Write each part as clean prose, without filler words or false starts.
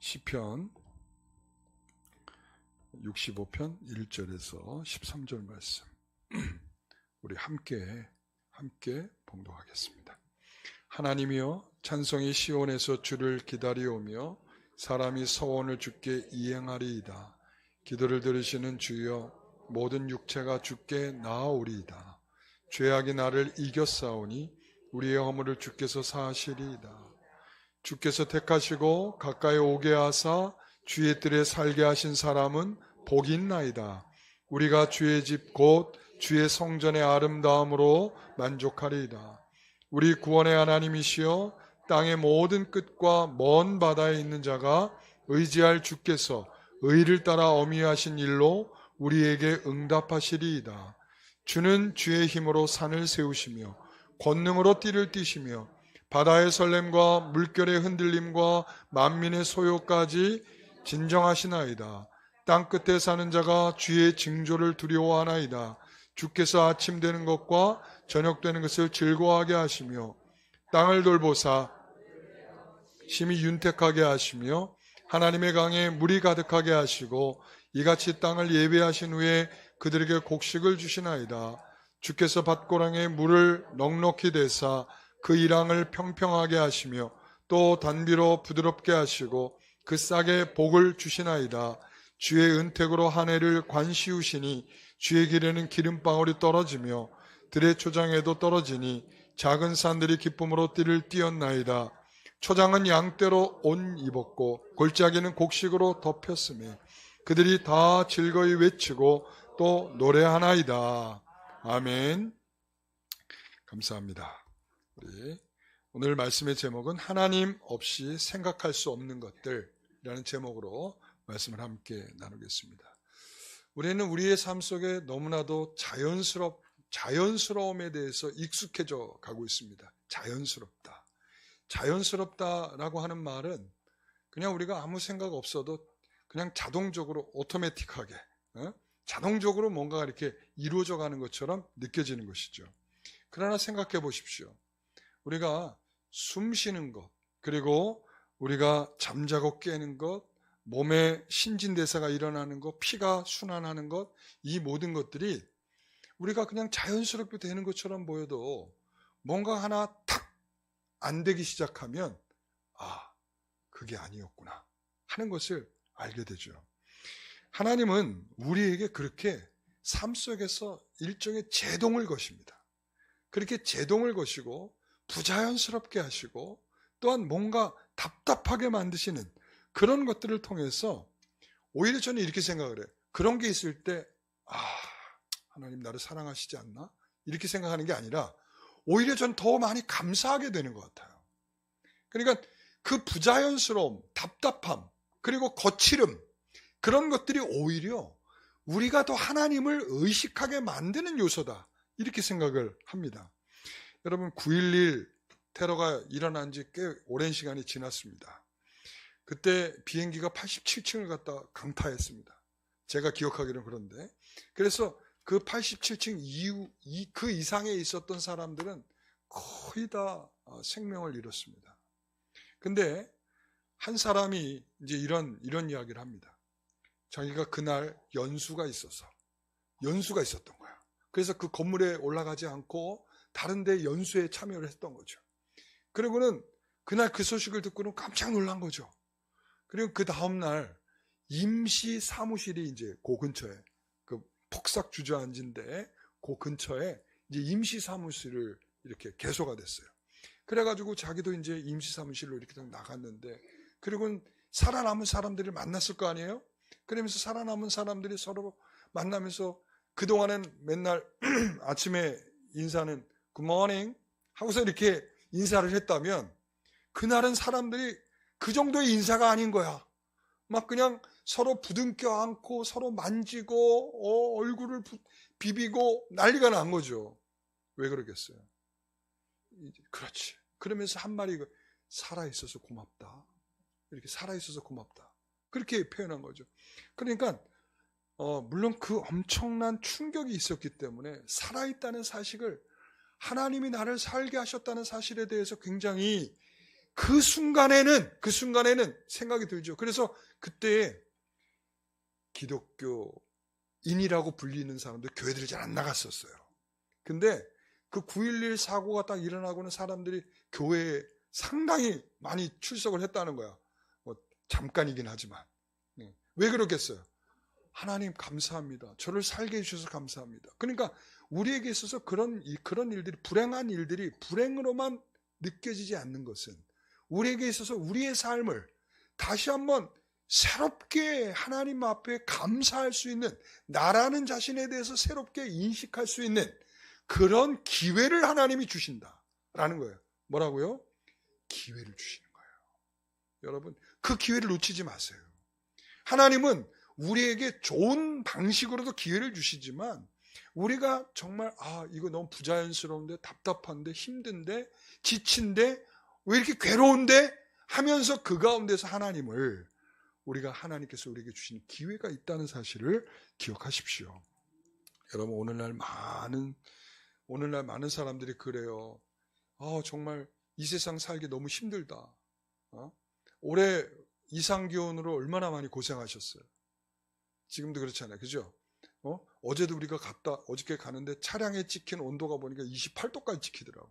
시편 65편 1절에서 13절 말씀 우리 함께 봉독하겠습니다. 하나님이여, 찬송이 시온에서 주를 기다리오며 사람이 서원을 주께 이행하리이다. 기도를 들으시는 주여, 모든 육체가 주께 나아오리이다. 죄악이 나를 이겼사오니 우리의 허물을 주께서 사하시리이다. 주께서 택하시고 가까이 오게 하사 주의 뜰에 살게 하신 사람은 복이 있나이다. 우리가 주의 집 곧 주의 성전의 아름다움으로 만족하리이다. 우리 구원의 하나님이시여, 땅의 모든 끝과 먼 바다에 있는 자가 의지할 주께서 의를 따라 어미하신 일로 우리에게 응답하시리이다. 주는 주의 힘으로 산을 세우시며 권능으로 띠를 띠시며 바다의 설렘과 물결의 흔들림과 만민의 소요까지 진정하시나이다. 땅끝에 사는 자가 주의 징조를 두려워하나이다. 주께서 아침 되는 것과 저녁 되는 것을 즐거워하게 하시며 땅을 돌보사 심히 윤택하게 하시며 하나님의 강에 물이 가득하게 하시고 이같이 땅을 예배하신 후에 그들에게 곡식을 주시나이다. 주께서 밭고랑에 물을 넉넉히 대사 그 이랑을 평평하게 하시며 또 단비로 부드럽게 하시고 그 싹에 복을 주시나이다. 주의 은택으로 한 해를 관시우시니 주의 길에는 기름방울이 떨어지며 들의 초장에도 떨어지니 작은 산들이 기쁨으로 띠를 띄었나이다. 초장은 양떼로 옷 입었고 골짜기는 곡식으로 덮였으며 그들이 다 즐거이 외치고 또 노래하나이다. 아멘. 감사합니다. 오늘 말씀의 제목은 하나님 없이 생각할 수 없는 것들이라는 제목으로 말씀을 함께 나누겠습니다. 우리는 우리의 삶 속에 너무나도 자연스러움에 대해서 익숙해져 가고 있습니다. 자연스럽다라고 하는 말은 그냥 우리가 아무 생각 없어도 그냥 자동적으로 오토매틱하게 자동적으로 뭔가 이렇게 이루어져 가는 것처럼 느껴지는 것이죠. 그러나 생각해 보십시오. 우리가 숨 쉬는 것, 그리고 우리가 잠자고 깨는 것, 몸의 신진대사가 일어나는 것, 피가 순환하는 것, 이 모든 것들이 우리가 그냥 자연스럽게 되는 것처럼 보여도 뭔가 하나 탁 안 되기 시작하면 그게 아니었구나 하는 것을 알게 되죠. 하나님은 우리에게 그렇게 삶 속에서 일종의 제동을 거십니다. 그렇게 제동을 거시고 부자연스럽게 하시고 또한 뭔가 답답하게 만드시는 그런 것들을 통해서 오히려 저는 이렇게 생각을 해요. 그런 게 있을 때 하나님 나를 사랑하시지 않나? 이렇게 생각하는 게 아니라 오히려 전 더 많이 감사하게 되는 것 같아요. 그러니까 그 부자연스러움, 답답함, 그리고 거칠음, 그런 것들이 오히려 우리가 더 하나님을 의식하게 만드는 요소다, 이렇게 생각을 합니다. 여러분, 9.11 테러가 일어난 지 꽤 오랜 시간이 지났습니다. 그때 비행기가 87층을 갖다 강타했습니다. 제가 기억하기로는 그런데. 그래서 그 87층 그 이상에 있었던 사람들은 거의 다 생명을 잃었습니다. 근데 한 사람이 이제 이런 이야기를 합니다. 자기가 그날 연수가 있었던 거야. 그래서 그 건물에 올라가지 않고 다른 데 연수에 참여를 했던 거죠. 그리고는 그날 그 소식을 듣고는 깜짝 놀란 거죠. 그리고 그 다음날 임시 사무실이 이제 그 근처에, 그 폭삭 주저앉은데 그 근처에 이제 임시 사무실을 이렇게 개소가 됐어요. 그래가지고 자기도 이제 임시 사무실로 이렇게 나갔는데, 그리고는 살아남은 사람들을 만났을 거 아니에요? 그러면서 살아남은 사람들이 서로 만나면서 그동안은 맨날 아침에 인사는 굿모닝 하고서 이렇게 인사를 했다면, 그날은 사람들이 그 정도의 인사가 아닌 거야. 막 그냥 서로 부둥켜 안고 서로 만지고 얼굴을 비비고 난리가 난 거죠. 왜 그러겠어요? 그렇지. 그러면서 한 말이 살아있어서 고맙다. 이렇게 살아있어서 고맙다. 그렇게 표현한 거죠. 그러니까 물론 그 엄청난 충격이 있었기 때문에 살아있다는 사실을, 하나님이 나를 살게 하셨다는 사실에 대해서 굉장히 그 순간에는 생각이 들죠. 그래서 그때 기독교인이라고 불리는 사람들 교회들이 잘 안 나갔었어요. 근데 그 9.11 사고가 딱 일어나고는 사람들이 교회에 상당히 많이 출석을 했다는 거야. 뭐 잠깐이긴 하지만. 왜 그러겠어요? 하나님 감사합니다. 저를 살게 해주셔서 감사합니다. 그러니까 우리에게 있어서 그런 일들이, 불행한 일들이 불행으로만 느껴지지 않는 것은 우리에게 있어서 우리의 삶을 다시 한번 새롭게 하나님 앞에 감사할 수 있는, 나라는 자신에 대해서 새롭게 인식할 수 있는 그런 기회를 하나님이 주신다라는 거예요. 뭐라고요? 기회를 주시는 거예요. 여러분, 그 기회를 놓치지 마세요. 하나님은 우리에게 좋은 방식으로도 기회를 주시지만 우리가 정말 이거 너무 부자연스러운데, 답답한데, 힘든데, 지친데, 왜 이렇게 괴로운데 하면서 그 가운데서 하나님께서 우리에게 주신 기회가 있다는 사실을 기억하십시오. 여러분, 오늘날 많은 사람들이 그래요. 정말 이 세상 살기 너무 힘들다. 올해 이상기온으로 얼마나 많이 고생하셨어요. 지금도 그렇잖아요. 그죠? 어제도 우리가 어저께 가는데 차량에 찍힌 온도가 보니까 28도까지 찍히더라고.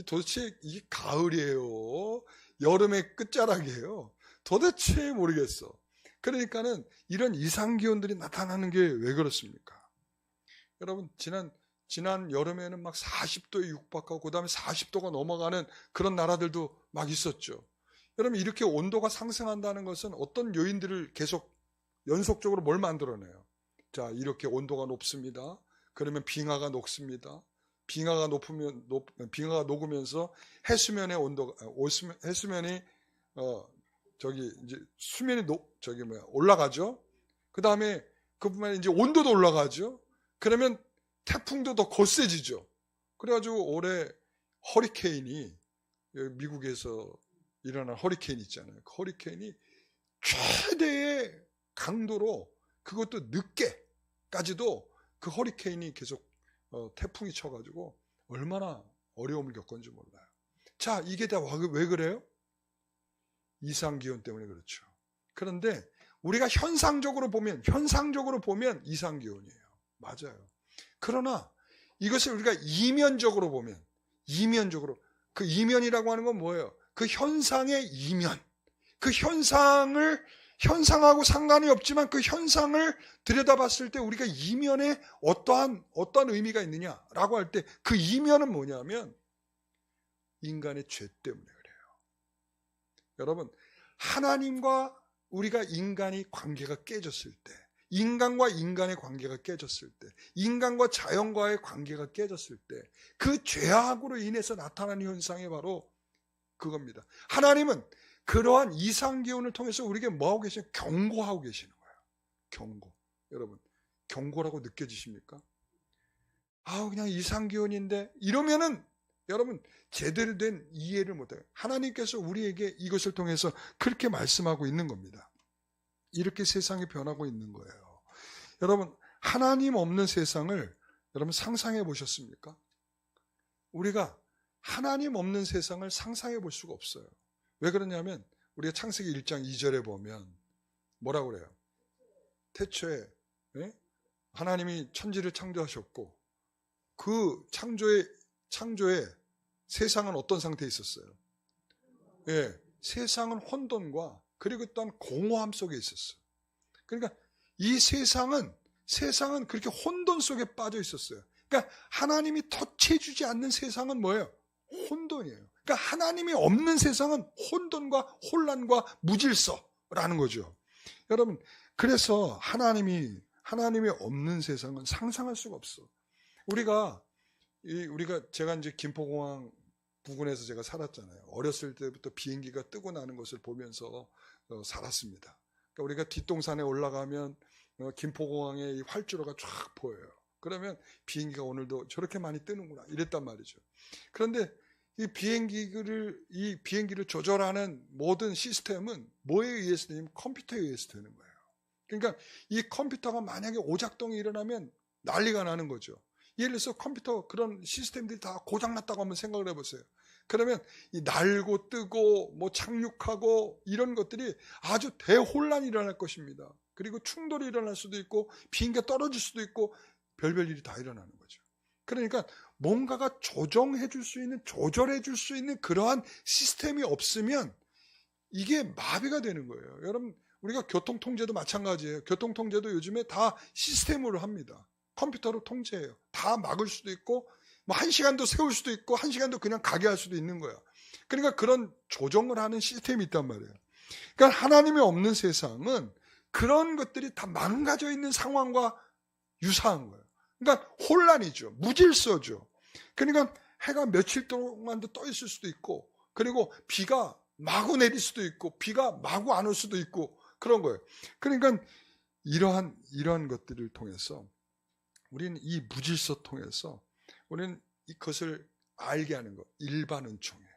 도대체 이게 가을이에요? 여름의 끝자락이에요? 도대체 모르겠어. 그러니까는 이런 이상기온들이 나타나는 게 왜 그렇습니까? 여러분, 지난 여름에는 막 40도에 육박하고 그 다음에 40도가 넘어가는 그런 나라들도 막 있었죠. 여러분, 이렇게 온도가 상승한다는 것은 어떤 요인들을 계속 연속적으로 뭘 만들어내요? 자, 이렇게 온도가 높습니다. 그러면 빙하가 녹습니다. 빙하가 녹으면서 해수면의 해수면이 이제 수면이 올라가죠. 그 다음에 그뿐만 아니라 이제 온도도 올라가죠. 그러면 태풍도 더 거세지죠. 그래가지고 올해 허리케인이, 미국에서 일어난 허리케인 있잖아요. 그 허리케인이 최대의 강도로, 그것도 늦게까지도 그 허리케인이 계속 태풍이 쳐가지고 얼마나 어려움을 겪었는지 몰라요. 자, 이게 다 왜 그래요? 이상기온 때문에 그렇죠. 그런데 우리가 현상적으로 보면 이상기온이에요. 맞아요. 그러나 이것을 우리가 이면적으로 보면, 그 이면이라고 하는 건 뭐예요? 그 현상의 이면, 그 현상하고 상관이 없지만 그 현상을 들여다봤을 때 우리가 이면에 어떠한 의미가 있느냐라고 할 때 그 이면은 뭐냐면 인간의 죄 때문에 그래요. 여러분, 하나님과 인간의 관계가 깨졌을 때, 인간과 인간의 관계가 깨졌을 때, 인간과 자연과의 관계가 깨졌을 때 그 죄악으로 인해서 나타나는 현상이 바로 그겁니다. 하나님은 그러한 이상기온을 통해서 우리에게 뭐하고 계시냐? 경고하고 계시는 거예요. 경고. 여러분, 경고라고 느껴지십니까? 그냥 이상기온인데, 이러면은 여러분 제대로 된 이해를 못해요. 하나님께서 우리에게 이것을 통해서 그렇게 말씀하고 있는 겁니다. 이렇게 세상이 변하고 있는 거예요. 여러분, 하나님 없는 세상을 여러분 상상해 보셨습니까? 우리가 하나님 없는 세상을 상상해 볼 수가 없어요. 왜 그러냐면 우리가 창세기 1장 2절에 보면 뭐라고 그래요? 태초에 하나님이 천지를 창조하셨고 그 창조의 세상은 어떤 상태에 있었어요? 세상은 혼돈과 그리고 또한 공허함 속에 있었어요. 그러니까 이 세상은 그렇게 혼돈 속에 빠져 있었어요. 그러니까 하나님이 터치해주지 않는 세상은 뭐예요? 혼돈이에요. 그러니까 하나님이 없는 세상은 혼돈과 혼란과 무질서라는 거죠. 여러분, 그래서 하나님이 없는 세상은 상상할 수가 없어. 제가 이제 김포공항 부근에서 제가 살았잖아요. 어렸을 때부터 비행기가 뜨고 나는 것을 보면서 살았습니다. 그러니까 우리가 뒷동산에 올라가면 김포공항의 이 활주로가 쫙 보여요. 그러면 비행기가 오늘도 저렇게 많이 뜨는구나 이랬단 말이죠. 그런데 이 비행기를 조절하는 모든 시스템은 뭐에 의해서 되냐면 컴퓨터에 의해서 되는 거예요. 그러니까 이 컴퓨터가 만약에 오작동이 일어나면 난리가 나는 거죠. 예를 들어서 컴퓨터 그런 시스템들이 다 고장났다고 한번 생각을 해보세요. 그러면 이 날고 뜨고 뭐 착륙하고 이런 것들이 아주 대혼란이 일어날 것입니다. 그리고 충돌이 일어날 수도 있고 비행기가 떨어질 수도 있고 별별 일이 다 일어나는 거죠. 그러니까 뭔가가 조정해 줄 수 있는, 조절해 줄 수 있는 그러한 시스템이 없으면 이게 마비가 되는 거예요. 여러분, 우리가 교통통제도 마찬가지예요. 교통통제도 요즘에 다 시스템으로 합니다. 컴퓨터로 통제해요. 다 막을 수도 있고 뭐 1시간도 세울 수도 있고 1시간도 그냥 가게 할 수도 있는 거야. 그러니까 그런 조정을 하는 시스템이 있단 말이에요. 그러니까 하나님이 없는 세상은 그런 것들이 다 망가져 있는 상황과 유사한 거예요. 그러니까 혼란이죠. 무질서죠. 그러니까 해가 며칠 동안도 떠 있을 수도 있고, 그리고 비가 마구 내릴 수도 있고, 비가 마구 안 올 수도 있고, 그런 거예요. 그러니까 이러한 것들을 통해서 우리는 이 무질서 통해서 우리는 이것을 알게 하는 것, 일반은총이에요.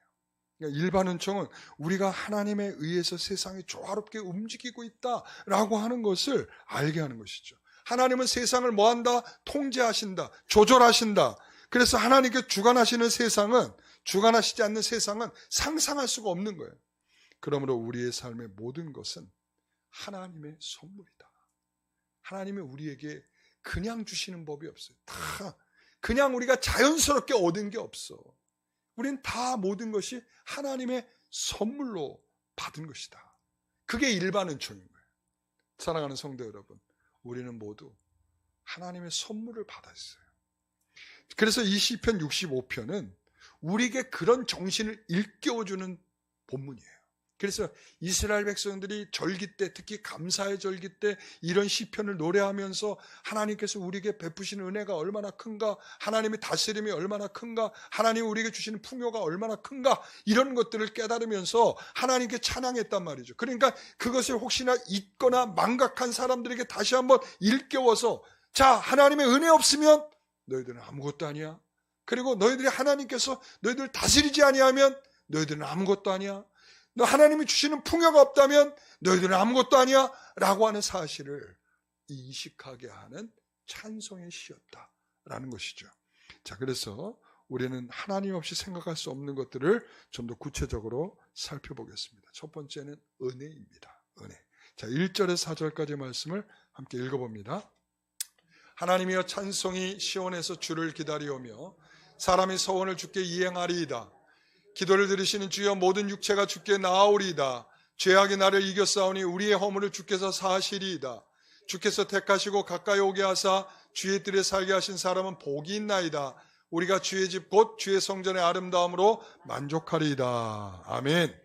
그러니까 일반은총은 우리가 하나님에 의해서 세상이 조화롭게 움직이고 있다라고 하는 것을 알게 하는 것이죠. 하나님은 세상을 뭐한다? 통제하신다. 조절하신다. 그래서 하나님께 주관하시는 세상은, 주관하시지 않는 세상은 상상할 수가 없는 거예요. 그러므로 우리의 삶의 모든 것은 하나님의 선물이다. 하나님이 우리에게 그냥 주시는 법이 없어요. 다 그냥 우리가 자연스럽게 얻은 게 없어. 우린 다 모든 것이 하나님의 선물로 받은 것이다. 그게 일반은총인 거예요. 사랑하는 성도 여러분, 우리는 모두 하나님의 선물을 받았어요. 그래서 이 시편 65편은 우리에게 그런 정신을 일깨워주는 본문이에요. 그래서 이스라엘 백성들이 절기 때, 특히 감사의 절기 때 이런 시편을 노래하면서 하나님께서 우리에게 베푸시는 은혜가 얼마나 큰가, 하나님의 다스림이 얼마나 큰가, 하나님이 우리에게 주시는 풍요가 얼마나 큰가, 이런 것들을 깨달으면서 하나님께 찬양했단 말이죠. 그러니까 그것을 혹시나 잊거나 망각한 사람들에게 다시 한번 일깨워서, 자, 하나님의 은혜 없으면 너희들은 아무것도 아니야. 그리고 너희들이 하나님께서 너희들을 다스리지 아니하면 너희들은 아무것도 아니야. 너 하나님이 주시는 풍요가 없다면 너희들은 아무것도 아니야 라고 하는 사실을 인식하게 하는 찬송의 시였다라는 것이죠. 자, 그래서 우리는 하나님 없이 생각할 수 없는 것들을 좀 더 구체적으로 살펴보겠습니다. 첫 번째는 은혜입니다. 은혜. 자, 1절에서 4절까지 말씀을 함께 읽어봅니다. 하나님이여, 찬송이 시온에서 주를 기다리오며 사람이 서원을 주께 이행하리이다. 기도를 들으시는 주여, 모든 육체가 주께 나아오리이다. 죄악이 나를 이겼사오니 우리의 허물을 주께서 사하시리이다. 주께서 택하시고 가까이 오게 하사 주의 뜰에 살게 하신 사람은 복이 있나이다. 우리가 주의 집 곧 주의 성전의 아름다움으로 만족하리이다. 아멘.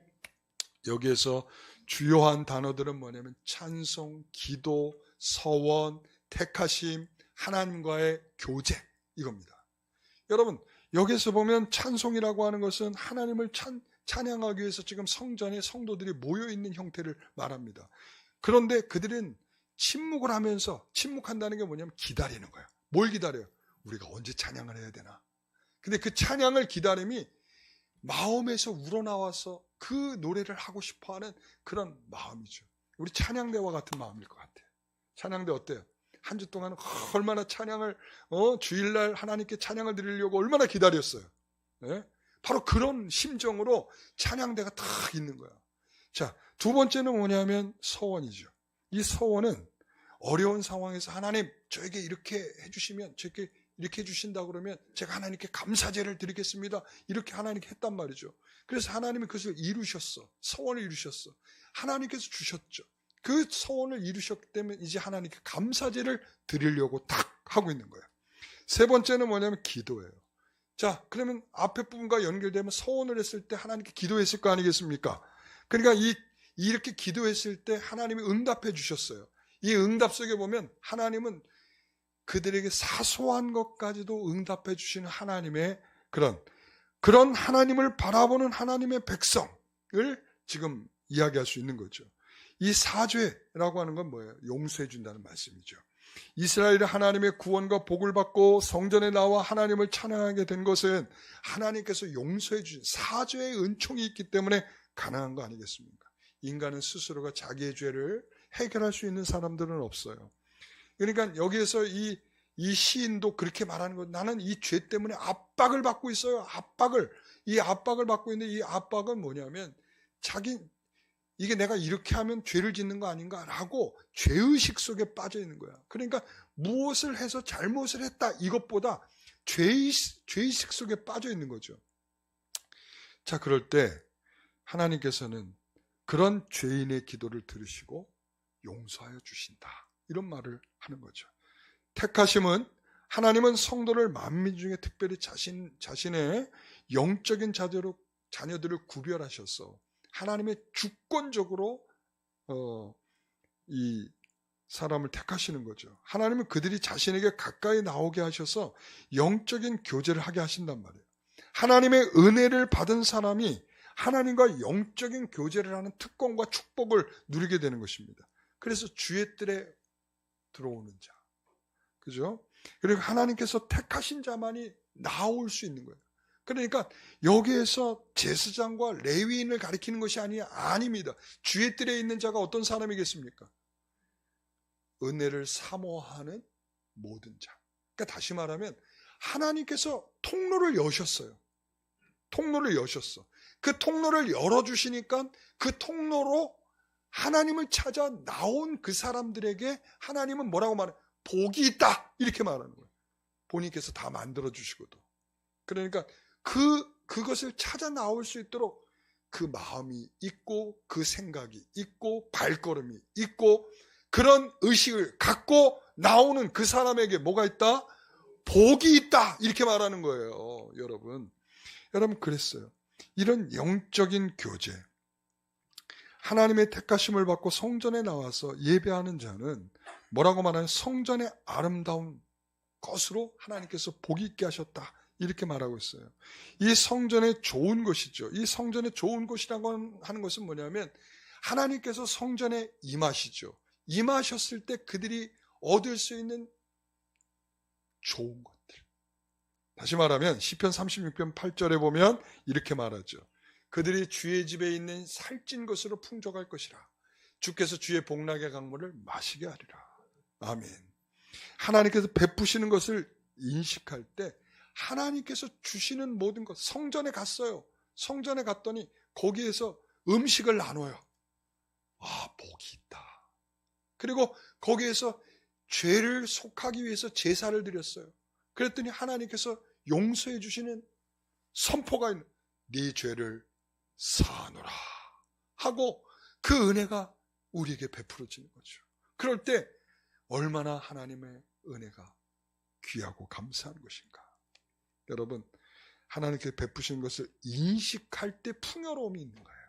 여기에서 주요한 단어들은 뭐냐면 찬송, 기도, 서원, 택하심, 하나님과의 교제, 이겁니다. 여러분, 여기서 보면 찬송이라고 하는 것은 하나님을 찬양하기 위해서 지금 성전에 성도들이 모여있는 형태를 말합니다. 그런데 그들은 침묵을 하면서, 침묵한다는 게 뭐냐면 기다리는 거예요. 뭘 기다려요? 우리가 언제 찬양을 해야 되나? 근데 그 찬양을 기다림이 마음에서 우러나와서 그 노래를 하고 싶어하는 그런 마음이죠. 우리 찬양대와 같은 마음일 것 같아요. 찬양대 어때요? 한 주 동안 얼마나 찬양을, 주일날 하나님께 찬양을 드리려고 얼마나 기다렸어요. 네? 바로 그런 심정으로 찬양대가 다 있는 거야. 자, 두 번째는 뭐냐면 서원이죠. 이 서원은 어려운 상황에서 하나님, 저에게 이렇게 해주시면, 저에게 이렇게 해주신다 그러면 제가 하나님께 감사제를 드리겠습니다. 이렇게 하나님께 했단 말이죠. 그래서 하나님이 그것을 이루셨어. 서원을 이루셨어. 하나님께서 주셨죠. 그 서원을 이루셨기 때문에 이제 하나님께 감사제를 드리려고 딱 하고 있는 거예요. 세 번째는 뭐냐면 기도예요. 자, 그러면 앞에 부분과 연결되면 서원을 했을 때 하나님께 기도했을 거 아니겠습니까? 그러니까 이렇게 기도했을 때 하나님이 응답해 주셨어요. 이 응답 속에 보면 하나님은 그들에게 사소한 것까지도 응답해 주시는 하나님의 그런 하나님을 바라보는 하나님의 백성을 지금 이야기할 수 있는 거죠. 이 사죄라고 하는 건 뭐예요? 용서해 준다는 말씀이죠. 이스라엘이 하나님의 구원과 복을 받고 성전에 나와 하나님을 찬양하게 된 것은 하나님께서 용서해 주신 사죄의 은총이 있기 때문에 가능한 거 아니겠습니까? 인간은 스스로가 자기의 죄를 해결할 수 있는 사람들은 없어요. 그러니까 여기에서 이 시인도 그렇게 말하는 거, 나는 이 죄 때문에 압박을 받고 있어요. 압박을. 이 압박을 받고 있는데 이 압박은 뭐냐면 이게 내가 이렇게 하면 죄를 짓는 거 아닌가라고 죄의식 속에 빠져 있는 거야. 그러니까 무엇을 해서 잘못을 했다 이것보다 죄의식 속에 빠져 있는 거죠. 자, 그럴 때 하나님께서는 그런 죄인의 기도를 들으시고 용서하여 주신다. 이런 말을 하는 거죠. 택하심은 하나님은 성도를 만민 중에 특별히 자신의 영적인 자녀들을 구별하셔서 하나님의 주권적으로 이 사람을 택하시는 거죠. 하나님은 그들이 자신에게 가까이 나오게 하셔서 영적인 교제를 하게 하신단 말이에요. 하나님의 은혜를 받은 사람이 하나님과 영적인 교제를 하는 특권과 축복을 누리게 되는 것입니다. 그래서 주의 뜰에 들어오는 자. 그죠? 그리고 하나님께서 택하신 자만이 나올 수 있는 거예요. 그러니까 여기에서 제사장과 레위인을 가리키는 것이 아닙니다. 주의 뜰에 있는 자가 어떤 사람이겠습니까? 은혜를 사모하는 모든 자. 그러니까 다시 말하면 하나님께서 통로를 여셨어요. 통로를 여셨어. 그 통로를 열어주시니까 그 통로로 하나님을 찾아 나온 그 사람들에게 하나님은 뭐라고 말해요? 복이 있다. 이렇게 말하는 거예요. 본인께서 다 만들어주시고도. 그러니까 그것을 찾아 나올 수 있도록 그 마음이 있고 그 생각이 있고 발걸음이 있고 그런 의식을 갖고 나오는 그 사람에게 뭐가 있다? 복이 있다. 이렇게 말하는 거예요. 여러분 그랬어요. 이런 영적인 교제, 하나님의 택하심을 받고 성전에 나와서 예배하는 자는 뭐라고 말하는 성전의 아름다운 것으로 하나님께서 복이 있게 하셨다. 이렇게 말하고 있어요. 이 성전의 좋은 것이죠. 이 성전의 좋은 것이라고 하는 것은 뭐냐면 하나님께서 성전에 임하시죠. 임하셨을 때 그들이 얻을 수 있는 좋은 것들. 다시 말하면 시편 36편 8절에 보면 이렇게 말하죠. 그들이 주의 집에 있는 살찐 것으로 풍족할 것이라. 주께서 주의 복락의 강물을 마시게 하리라. 아멘. 하나님께서 베푸시는 것을 인식할 때 하나님께서 주시는 모든 것, 성전에 갔어요. 성전에 갔더니 거기에서 음식을 나눠요. 아, 복이 있다. 그리고 거기에서 죄를 속하기 위해서 제사를 드렸어요. 그랬더니 하나님께서 용서해 주시는 선포가 있는, 네 죄를 사하노라 하고 그 은혜가 우리에게 베풀어지는 거죠. 그럴 때 얼마나 하나님의 은혜가 귀하고 감사한 것인가. 여러분, 하나님께 베푸신 것을 인식할 때 풍요로움이 있는 거예요.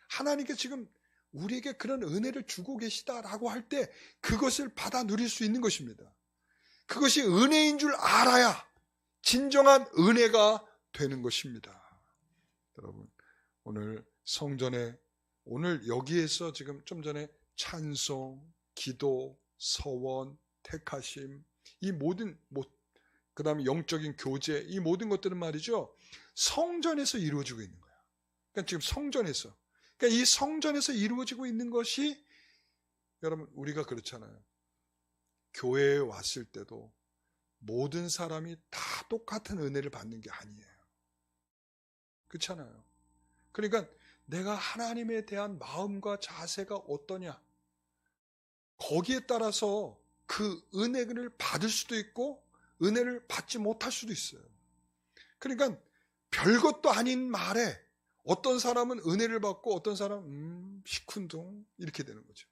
하나님께 지금 우리에게 그런 은혜를 주고 계시다라고 할 때 그것을 받아 누릴 수 있는 것입니다. 그것이 은혜인 줄 알아야 진정한 은혜가 되는 것입니다. 여러분, 오늘 성전에, 오늘 여기에서 지금 좀 전에 찬송, 기도, 서원, 택하심, 이 모든 그 다음에 영적인 교제, 이 모든 것들은 말이죠, 성전에서 이루어지고 있는 거야. 그러니까 지금 성전에서, 그러니까 이 성전에서 이루어지고 있는 것이, 여러분, 우리가 그렇잖아요. 교회에 왔을 때도 모든 사람이 다 똑같은 은혜를 받는 게 아니에요. 그렇잖아요. 그러니까 내가 하나님에 대한 마음과 자세가 어떠냐, 거기에 따라서 그 은혜를 받을 수도 있고 은혜를 받지 못할 수도 있어요. 그러니까 별것도 아닌 말에 어떤 사람은 은혜를 받고 어떤 사람은 시큰둥 이렇게 되는 거죠.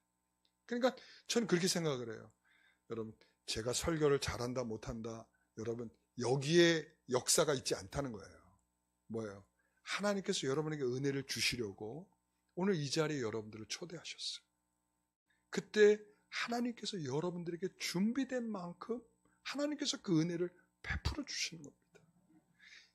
그러니까 저는 그렇게 생각을 해요. 여러분, 제가 설교를 잘한다 못한다, 여러분 여기에 역사가 있지 않다는 거예요. 뭐예요? 하나님께서 여러분에게 은혜를 주시려고 오늘 이 자리에 여러분들을 초대하셨어요. 그때 하나님께서 여러분들에게 준비된 만큼 하나님께서 그 은혜를 베풀어 주시는 겁니다.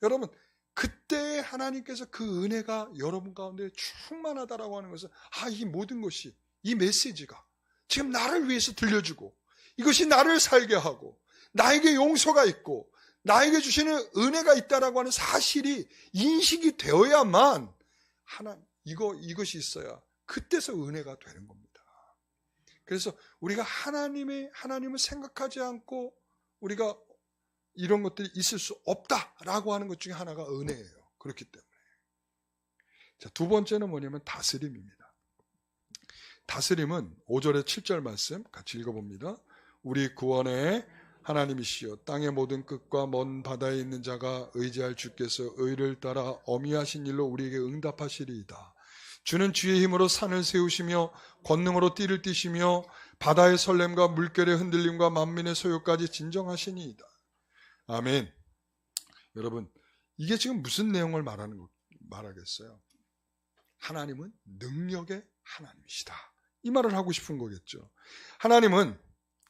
여러분, 그때 하나님께서 그 은혜가 여러분 가운데 충만하다라고 하는 것은, 이 모든 것이, 이 메시지가 지금 나를 위해서 들려주고 이것이 나를 살게 하고 나에게 용서가 있고 나에게 주시는 은혜가 있다라고 하는 사실이 인식이 되어야만 이것이 있어야 그때서 은혜가 되는 겁니다. 그래서 우리가 하나님을 생각하지 않고 우리가 이런 것들이 있을 수 없다라고 하는 것 중에 하나가 은혜예요. 그렇기 때문에. 자, 두 번째는 뭐냐면 다스림입니다. 다스림은 5절에 7절 말씀 같이 읽어봅니다. 우리 구원의 하나님이시여 땅의 모든 끝과 먼 바다에 있는 자가 의지할 주께서 의를 따라 어미하신 일로 우리에게 응답하시리이다. 주는 주의 힘으로 산을 세우시며 권능으로 띠를 띠시며 바다의 설렘과 물결의 흔들림과 만민의 소요까지 진정하시니이다. 아멘. 여러분, 이게 지금 무슨 내용을 말하겠어요? 하나님은 능력의 하나님이시다. 이 말을 하고 싶은 거겠죠. 하나님은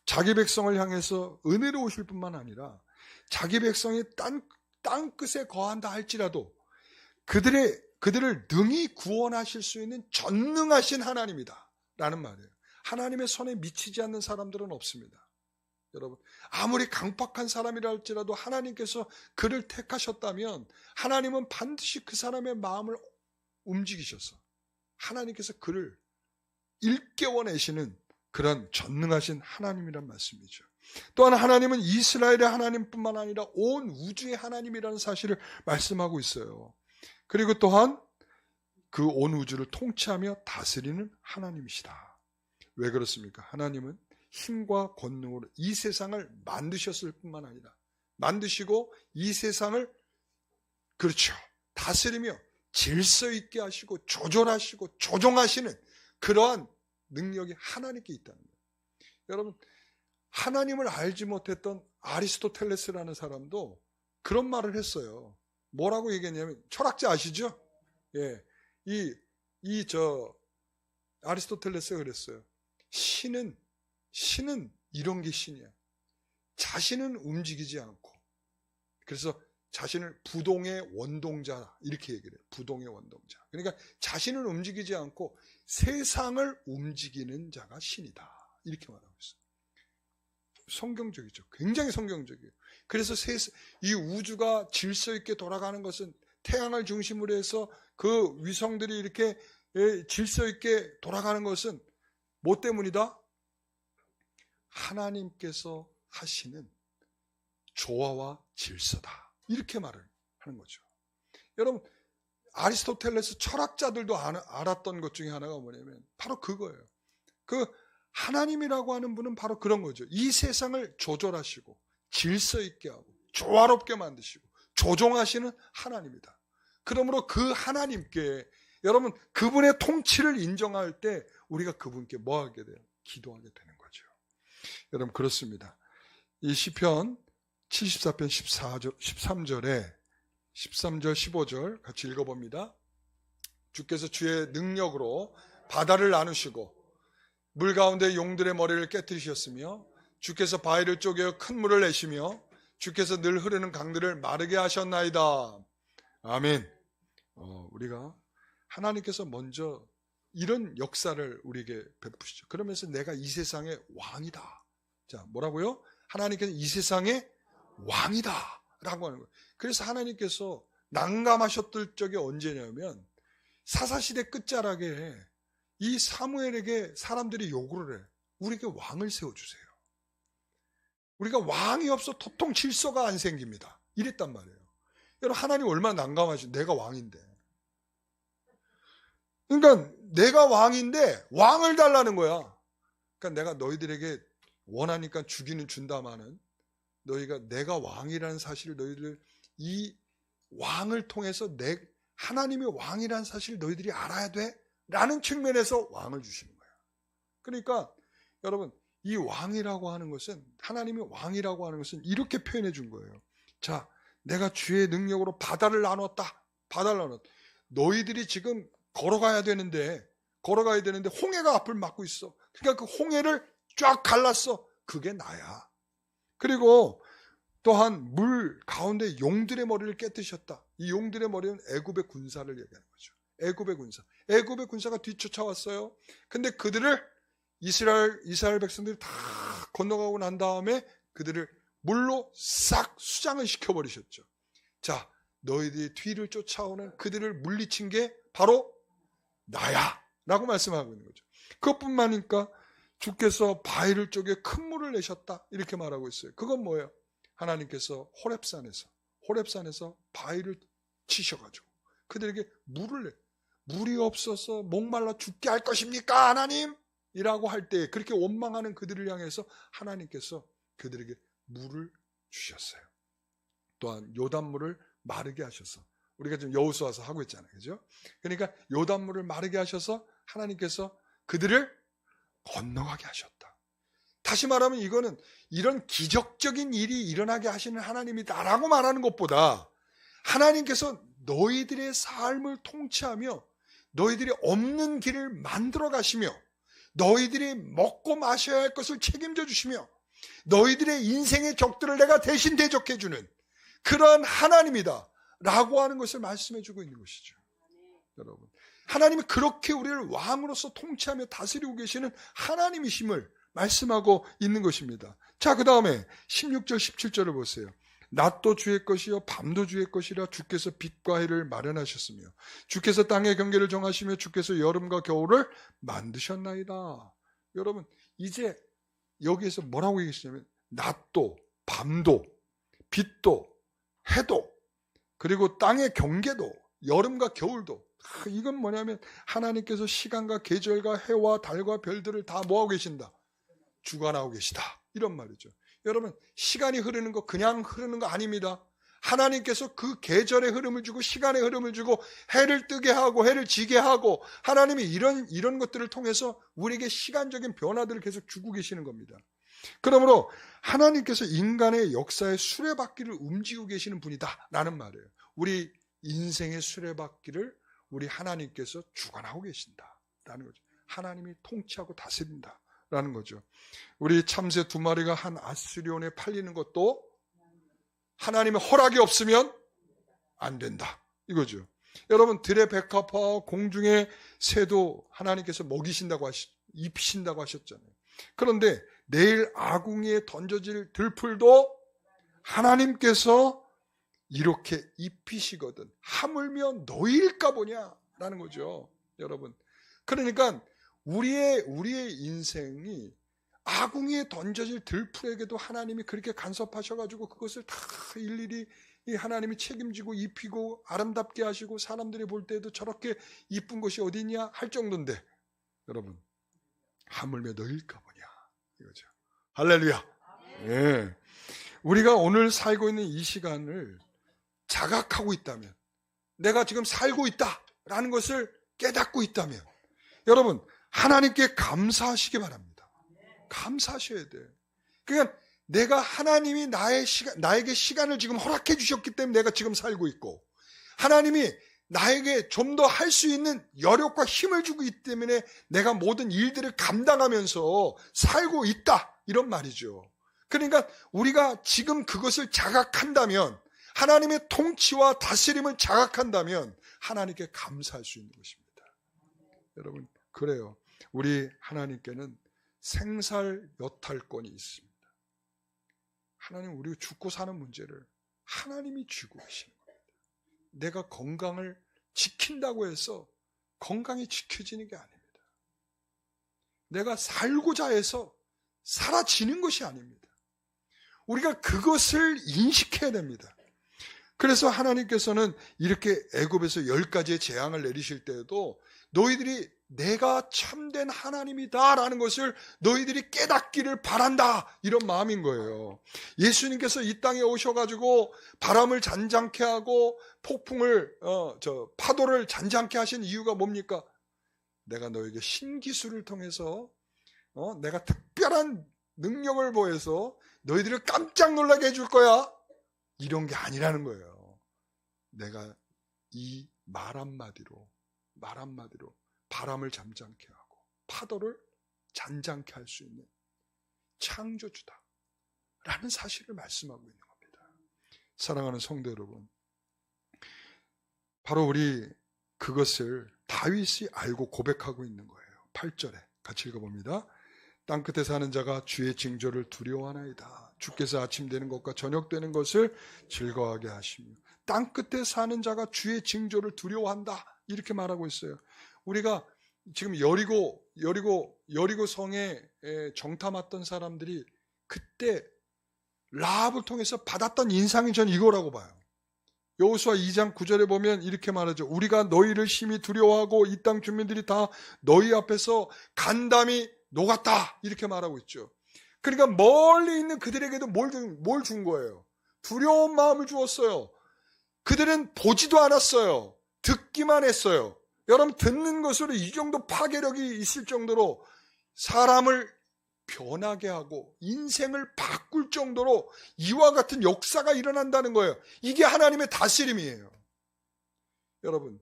자기 백성을 향해서 은혜로우실 뿐만 아니라 자기 백성이 땅끝에 거한다 할지라도 그들을 능히 구원하실 수 있는 전능하신 하나님이다 라는 말이에요. 하나님의 손에 미치지 않는 사람들은 없습니다. 여러분, 아무리 강팍한 사람이라 할지라도 하나님께서 그를 택하셨다면 하나님은 반드시 그 사람의 마음을 움직이셔서 하나님께서 그를 일깨워내시는 그런 전능하신 하나님이란 말씀이죠. 또한 하나님은 이스라엘의 하나님뿐만 아니라 온 우주의 하나님이라는 사실을 말씀하고 있어요. 그리고 또한 그 온 우주를 통치하며 다스리는 하나님이시다. 왜 그렇습니까? 하나님은 힘과 권능으로 이 세상을 만드셨을 뿐만 아니라 만드시고 이 세상을 그렇죠. 다스리며 질서 있게 하시고 조절하시고 조종하시는 그러한 능력이 하나님께 있다는 거예요. 여러분, 하나님을 알지 못했던 아리스토텔레스라는 사람도 그런 말을 했어요. 뭐라고 얘기했냐면, 철학자 아시죠? 예. 아리스토텔레스가 그랬어요. 신은 이런 게 신이야. 자신은 움직이지 않고. 그래서 자신을 부동의 원동자 이렇게 얘기를 해요. 부동의 원동자. 그러니까 자신은 움직이지 않고 세상을 움직이는 자가 신이다. 이렇게 말하고 있어요. 성경적이죠. 굉장히 성경적이에요. 그래서 이 우주가 질서 있게 돌아가는 것은 태양을 중심으로 해서 그 위성들이 이렇게 질서 있게 돌아가는 것은 뭐 때문이다? 하나님께서 하시는 조화와 질서다. 이렇게 말을 하는 거죠. 여러분, 아리스토텔레스 철학자들도 알았던 것 중에 하나가 뭐냐면 바로 그거예요. 그 하나님이라고 하는 분은 바로 그런 거죠. 이 세상을 조절하시고 질서 있게 하고 조화롭게 만드시고 조종하시는 하나님이다. 그러므로 그 하나님께 여러분 그분의 통치를 인정할 때 우리가 그분께 뭐 하게 돼요? 기도하게 되는 거죠. 여러분 그렇습니다. 이 시편 74편 13절에 13절 15절 같이 읽어봅니다. 주께서 주의 능력으로 바다를 나누시고 물 가운데 용들의 머리를 깨뜨리셨으며 주께서 바위를 쪼개어 큰 물을 내시며 주께서 늘 흐르는 강들을 마르게 하셨나이다. 아멘. 우리가 하나님께서 먼저 이런 역사를 우리에게 베푸시죠. 그러면서 내가 이 세상의 왕이다. 자, 뭐라고요? 하나님께서 이 세상의 왕이다 라고 하는 거예요. 그래서 하나님께서 난감하셨을 적이 언제냐면 사사시대 끝자락에 이 사무엘에게 사람들이 요구를 해. 우리에게 왕을 세워주세요. 우리가 왕이 없어 도통 질서가 안 생깁니다. 이랬단 말이에요. 여러분 하나님 얼마나 난감하시. 내가 왕인데. 그러니까 내가 왕인데 왕을 달라는 거야. 그러니까 내가 너희들에게 원하니까 주기는 준다마는 너희가 내가 왕이라는 사실을 너희들 이 왕을 통해서 하나님이 왕이라는 사실을 너희들이 알아야 돼 라는 측면에서 왕을 주시는 거야. 그러니까 여러분 이 왕이라고 하는 것은 하나님이 왕이라고 하는 것은 이렇게 표현해 준 거예요. 자, 내가 주의 능력으로 바다를 나눴다. 바다를 나눴다. 너희들이 지금 걸어가야 되는데 홍해가 앞을 막고 있어. 그러니까 그 홍해를 쫙 갈랐어. 그게 나야. 그리고 또한 물 가운데 용들의 머리를 깨뜨셨다. 이 용들의 머리는 애굽의 군사를 얘기하는 거죠. 애굽의 군사가 뒤쫓아왔어요. 근데 그들을 이스라엘 백성들이 다 건너가고 난 다음에 그들을 물로 싹 수장을 시켜버리셨죠. 자, 너희들이 뒤를 쫓아오는 그들을 물리친 게 바로 나야 라고 말씀하고 있는 거죠. 그것뿐만이니까 주께서 바위를 쪼개 큰 물을 내셨다 이렇게 말하고 있어요. 그건 뭐예요? 하나님께서 호렙산에서 바위를 치셔가지고 그들에게 물을 내. 물이 없어서 목말라 죽게 할 것입니까 하나님? 이라고 할 때 그렇게 원망하는 그들을 향해서 하나님께서 그들에게 물을 주셨어요. 또한 요단물을 마르게 하셔서, 우리가 지금 여호수아서 하고 있잖아요, 그죠? 그러니까 요단물을 마르게 하셔서 하나님께서 그들을 건너가게 하셨다. 다시 말하면 이거는 이런 기적적인 일이 일어나게 하시는 하나님이다라고 말하는 것보다 하나님께서 너희들의 삶을 통치하며 너희들이 없는 길을 만들어 가시며 너희들이 먹고 마셔야 할 것을 책임져 주시며 너희들의 인생의 적들을 내가 대신 대적해 주는 그런 하나님이다 라고 하는 것을 말씀해 주고 있는 것이죠. 여러분, 하나님이 그렇게 우리를 왕으로서 통치하며 다스리고 계시는 하나님이심을 말씀하고 있는 것입니다. 자, 그 다음에 16절 17절을 보세요. 낮도 주의 것이요 밤도 주의 것이라 주께서 빛과 해를 마련하셨으며 주께서 땅의 경계를 정하시며 주께서 여름과 겨울을 만드셨나이다. 여러분, 이제 여기에서 뭐라고 얘기하시냐면 낮도 밤도 빛도 해도 그리고 땅의 경계도 여름과 겨울도, 이건 뭐냐면 하나님께서 시간과 계절과 해와 달과 별들을 다 뭐하고 계신다? 주관하고 계시다, 이런 말이죠. 여러분, 시간이 흐르는 거 그냥 흐르는 거 아닙니다. 하나님께서 그 계절의 흐름을 주고 시간의 흐름을 주고 해를 뜨게 하고 해를 지게 하고 하나님이 이런 것들을 통해서 우리에게 시간적인 변화들을 계속 주고 계시는 겁니다. 그러므로 하나님께서 인간의 역사의 수레바퀴를 움직이고 계시는 분이다 라는 말이에요. 우리 인생의 수레바퀴를 우리 하나님께서 주관하고 계신다라는 거죠. 하나님이 통치하고 다스린다 라는 거죠. 우리 참새 2마리가 한 아스리온에 팔리는 것도 하나님의 허락이 없으면 안 된다 이거죠. 여러분, 들의 백합화와 공중의 새도 하나님께서 먹이신다고 입히신다고 하셨잖아요. 그런데 내일 아궁이에 던져질 들풀도 하나님께서 이렇게 입히시거든 하물며 너희일까 보냐라는 거죠. 여러분, 그러니까 우리의 인생이 아궁이에 던져질 들풀에게도 하나님이 그렇게 간섭하셔가지고 그것을 다 일일이 하나님이 책임지고 입히고 아름답게 하시고 사람들이 볼 때도 저렇게 이쁜 것이 어디 있냐 할 정도인데, 여러분, 하물며 너희일까 보냐 이거죠. 할렐루야. 예. 우리가 오늘 살고 있는 이 시간을 자각하고 있다면, 내가 지금 살고 있다라는 것을 깨닫고 있다면, 여러분, 하나님께 감사하시기 바랍니다. 감사하셔야 돼요. 그러니까 내가 하나님이 나에게 시간을 지금 허락해 주셨기 때문에 내가 지금 살고 있고, 하나님이 나에게 좀 더 할 수 있는 여력과 힘을 주고 있기 때문에 내가 모든 일들을 감당하면서 살고 있다, 이런 말이죠. 그러니까 우리가 지금 그것을 자각한다면, 하나님의 통치와 다스림을 자각한다면 하나님께 감사할 수 있는 것입니다. 여러분, 그래요. 우리 하나님께는 생살여탈권이 있습니다. 하나님, 우리가 죽고 사는 문제를 하나님이 쥐고 계시는 겁니다. 내가 건강을 지킨다고 해서 건강이 지켜지는 게 아닙니다. 내가 살고자 해서 사라지는 것이 아닙니다. 우리가 그것을 인식해야 됩니다. 그래서 하나님께서는 이렇게 애굽에서 10가지의 재앙을 내리실 때에도 너희들이 내가 참된 하나님이다라는 것을 너희들이 깨닫기를 바란다, 이런 마음인 거예요. 예수님께서 이 땅에 오셔가지고 바람을 잔잔케 하고 폭풍을 파도를 잔잔케 하신 이유가 뭡니까? 내가 너에게 신기술을 통해서 내가 특별한 능력을 보여서 너희들을 깜짝 놀라게 해줄 거야, 이런 게 아니라는 거예요. 내가 이 말 한마디로 바람을 잠잠케 하고 파도를 잔잔케 할 수 있는 창조주다 라는 사실을 말씀하고 있는 겁니다. 사랑하는 성도 여러분, 바로 우리 그것을 다윗이 알고 고백하고 있는 거예요. 8절에 같이 읽어봅니다. 땅끝에 사는 자가 주의 징조를 두려워하나이다. 주께서 아침 되는 것과 저녁 되는 것을 즐거워하게 하시며. 땅끝에 사는 자가 주의 징조를 두려워한다, 이렇게 말하고 있어요. 우리가 지금 여리고 성에 정탐 왔던 사람들이 그때 라합을 통해서 받았던 인상이 전 이거라고 봐요. 여호수아 2장 9절에 보면 이렇게 말하죠. 우리가 너희를 심히 두려워하고 이 땅 주민들이 다 너희 앞에서 간담이 녹았다. 이렇게 말하고 있죠. 그러니까 멀리 있는 그들에게도 뭘 준 거예요? 두려운 마음을 주었어요. 그들은 보지도 않았어요. 듣기만 했어요. 여러분, 듣는 것으로 이 정도 파괴력이 있을 정도로 사람을 변하게 하고 인생을 바꿀 정도로 이와 같은 역사가 일어난다는 거예요. 이게 하나님의 다스림이에요. 여러분,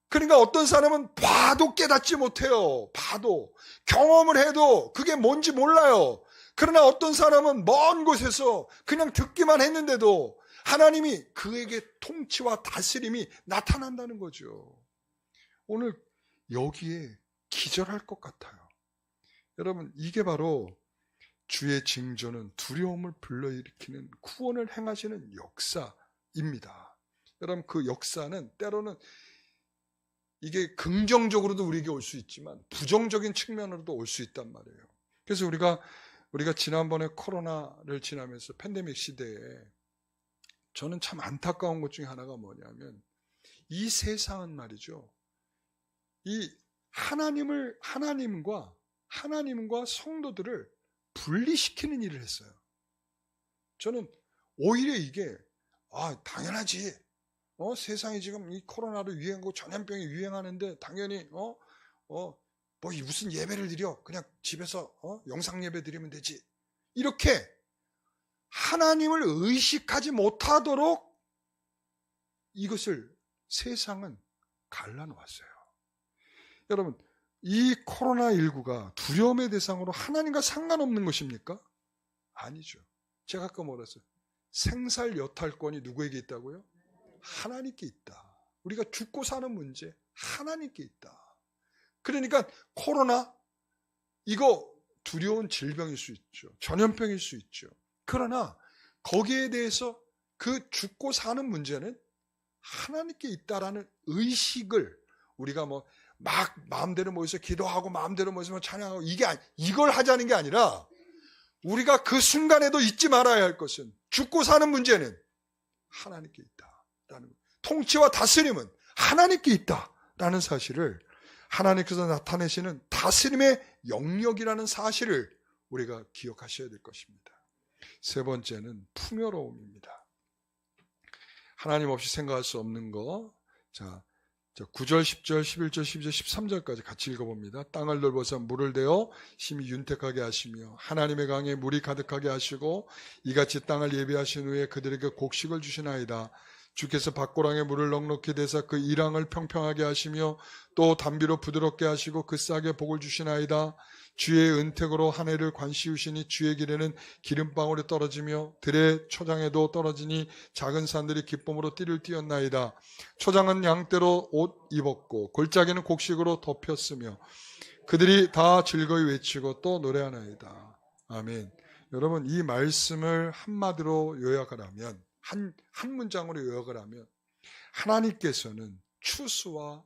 그러니까 어떤 사람은 봐도 깨닫지 못해요. 봐도. 경험을 해도 그게 뭔지 몰라요. 그러나 어떤 사람은 먼 곳에서 그냥 듣기만 했는데도 하나님이 그에게 통치와 다스림이 나타난다는 거죠. 오늘 여기에 기절할 것 같아요. 여러분, 이게 바로 주의 징조는 두려움을 불러일으키는 구원을 행하시는 역사입니다. 여러분, 그 역사는 때로는 이게 긍정적으로도 우리에게 올 수 있지만 부정적인 측면으로도 올 수 있단 말이에요. 그래서 우리가 지난번에 코로나를 지나면서 팬데믹 시대에 저는 참 안타까운 것 중에 하나가 뭐냐면 이 세상은 말이죠. 이 하나님과 성도들을 분리시키는 일을 했어요. 저는 오히려 이게 당연하지. 세상이 지금 이 코로나로 유행하고 전염병이 유행하는데 당연히 무슨 예배를 드려? 그냥 집에서 영상 예배 드리면 되지. 이렇게 하나님을 의식하지 못하도록 이것을 세상은 갈라놓았어요. 여러분, 이 코로나19가 두려움의 대상으로 하나님과 상관없는 것입니까? 아니죠. 제가 아까 뭐랬어요? 생살 여탈권이 누구에게 있다고요? 하나님께 있다. 우리가 죽고 사는 문제 하나님께 있다. 그러니까 코로나 이거 두려운 질병일 수 있죠. 전염병일 수 있죠. 그러나 거기에 대해서 그 죽고 사는 문제는 하나님께 있다라는 의식을 우리가 막 마음대로 모여서 기도하고 마음대로 모여서 찬양하고 이걸 하자는 게 아니라 우리가 그 순간에도 잊지 말아야 할 것은 죽고 사는 문제는 하나님께 있다라는 것. 통치와 다스림은 하나님께 있다라는 사실을 하나님께서 나타내시는 다스림의 영역이라는 사실을 우리가 기억하셔야 될 것입니다. 세 번째는 풍요로움입니다. 하나님 없이 생각할 수 없는 거. 자, 9절, 10절, 11절, 12절, 13절까지 같이 읽어봅니다. 땅을 넓어서 물을 대어 심히 윤택하게 하시며 하나님의 강에 물이 가득하게 하시고 이같이 땅을 예비하신 후에 그들에게 곡식을 주시나이다. 주께서 밭고랑에 물을 넉넉히 대사 그 이랑을 평평하게 하시며 또 담비로 부드럽게 하시고 그 싹에 복을 주시나이다. 주의 은택으로 한 해를 관시우시니 주의 길에는 기름방울이 떨어지며 들의 초장에도 떨어지니 작은 산들이 기쁨으로 띠를 띄었나이다. 초장은 양떼로 옷 입었고 골짜기는 곡식으로 덮였으며 그들이 다 즐거이 외치고 또 노래하나이다. 아멘. 여러분, 이 말씀을 한마디로 요약을 하면 한 문장으로 요약을 하면 하나님께서는 추수와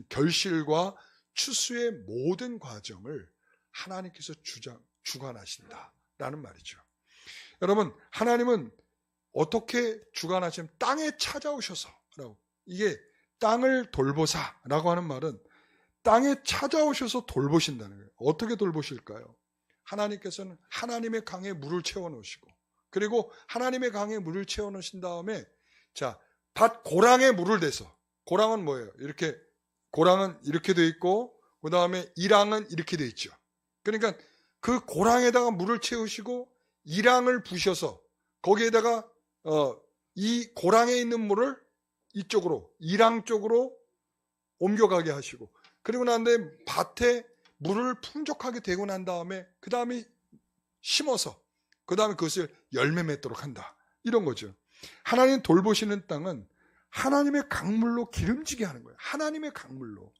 결실과 추수의 모든 과정을 하나님께서 주관하신다라는 말이죠. 여러분, 하나님은 어떻게 주관하시면 땅에 찾아오셔서라고, 이게 땅을 돌보사라고 하는 말은 땅에 찾아오셔서 돌보신다는 거예요. 어떻게 돌보실까요? 하나님께서는 하나님의 강에 물을 채워놓으시고, 그리고 하나님의 강에 물을 채워놓으신 다음에 밭 고랑에 물을 대서, 고랑은 뭐예요? 고랑은 이렇게 돼 있고 그 다음에 이랑은 이렇게 돼 있죠. 그러니까 그 고랑에다가 물을 채우시고 이랑을 부셔서 거기에다가 이 고랑에 있는 물을 이쪽으로 이랑 쪽으로 옮겨가게 하시고, 그리고 난 다음에 밭에 물을 풍족하게 대고 난 다음에 그 다음에 심어서 그 다음에 그것을 열매 맺도록 한다. 이런 거죠. 하나님 돌보시는 땅은 하나님의 강물로 기름지게 하는 거예요. 하나님의 강물로.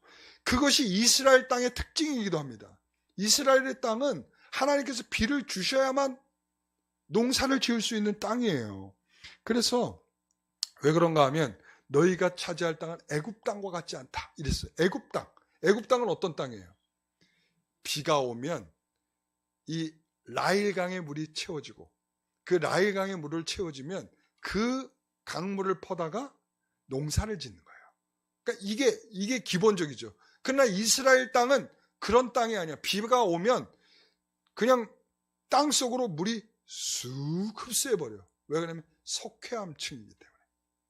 그것이 이스라엘 땅의 특징이기도 합니다. 이스라엘의 땅은 하나님께서 비를 주셔야만 농사를 지을 수 있는 땅이에요. 그래서 왜 그런가 하면 너희가 차지할 땅은 애굽 땅과 같지 않다 이랬어요. 애굽 땅. 애굽 땅은 어떤 땅이에요? 비가 오면 이 라일강의 물이 채워지고 그 라일강의 물을 채워지면 그 강물을 퍼다가 농사를 짓는 거예요. 그러니까 이게 기본적이죠. 그러나 이스라엘 땅은 그런 땅이 아니야. 비가 오면 그냥 땅 속으로 물이 쑥 흡수해버려. 왜 그러냐면 석회암층이기 때문에.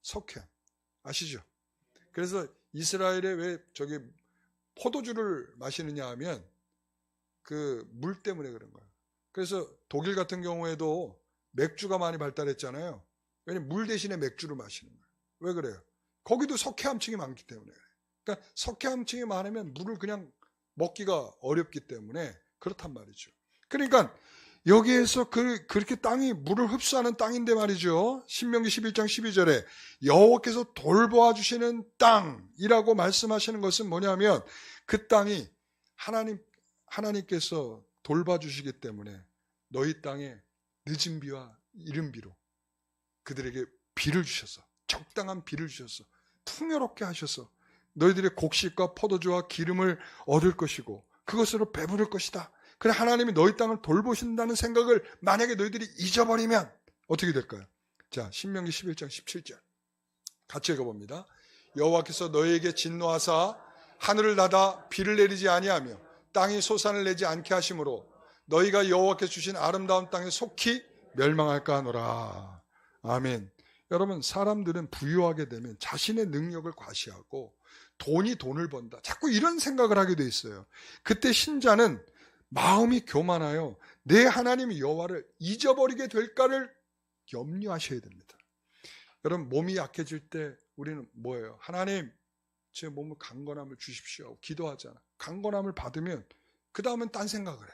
석회암. 아시죠? 그래서 이스라엘에 왜 저기 포도주를 마시느냐 하면 그 물 때문에 그런 거예요. 그래서 독일 같은 경우에도 맥주가 많이 발달했잖아요. 왜냐면 물 대신에 맥주를 마시는 거예요. 왜 그래요? 거기도 석회암층이 많기 때문에 그래요. 그러니까 석회암층이 많으면 물을 그냥 먹기가 어렵기 때문에 그렇단 말이죠. 그러니까 여기에서 그렇게 땅이 물을 흡수하는 땅인데 말이죠. 신명기 11장 12절에 여호와께서 돌보아 주시는 땅이라고 말씀하시는 것은 뭐냐면 그 땅이 하나님께서 돌봐주시기 때문에 너희 땅에 늦은 비와 이른 비로 그들에게 비를 주셔서 적당한 비를 주셔서 풍요롭게 하셔서 너희들의 곡식과 포도주와 기름을 얻을 것이고 그것으로 배부를 것이다. 그래 하나님이 너희 땅을 돌보신다는 생각을 만약에 너희들이 잊어버리면 어떻게 될까요? 자, 신명기 11장 17절 같이 읽어봅니다. 여호와께서 너희에게 진노하사 하늘을 닫아 비를 내리지 아니하며 땅이 소산을 내지 않게 하심으로 너희가 여호와께서 주신 아름다운 땅에 속히 멸망할까 하노라. 아멘. 여러분, 사람들은 부유하게 되면 자신의 능력을 과시하고 돈을 번다. 자꾸 이런 생각을 하게 돼 있어요. 그때 신자는 마음이 교만하여 내 하나님 여호와를 잊어버리게 될까를 염려하셔야 됩니다. 여러분, 몸이 약해질 때 우리는 뭐예요? 하나님, 제 몸을 강건함을 주십시오 하고 기도하잖아. 강건함을 받으면 그 다음엔 딴 생각을 해.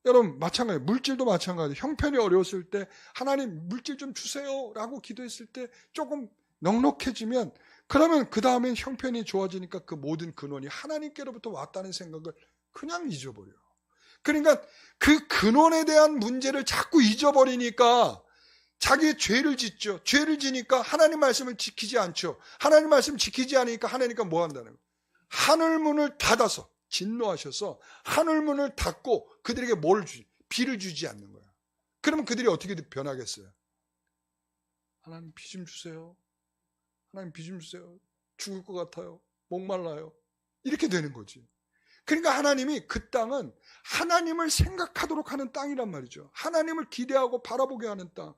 여러분 마찬가지예요. 물질도 마찬가지예요. 형편이 어려웠을 때 하나님 물질 좀 주세요 라고 기도했을 때 조금 넉넉해지면 그러면 그 다음엔 형편이 좋아지니까 그 모든 근원이 하나님께로부터 왔다는 생각을 그냥 잊어버려요. 그러니까 그 근원에 대한 문제를 자꾸 잊어버리니까 자기의 죄를 짓죠. 죄를 지니까 하나님 말씀을 지키지 않죠. 하나님 말씀 지키지 않으니까 하나님과 뭐 한다는 거예요? 하늘문을 닫아서 진노하셔서 하늘문을 닫고 그들에게 비를 주지 않는 거야. 그러면 그들이 어떻게 변하겠어요? 하나님 비 좀 주세요. 하나님 비 좀 주세요. 죽을 것 같아요. 목말라요. 이렇게 되는 거지. 그러니까 하나님이 그 땅은 하나님을 생각하도록 하는 땅이란 말이죠. 하나님을 기대하고 바라보게 하는 땅.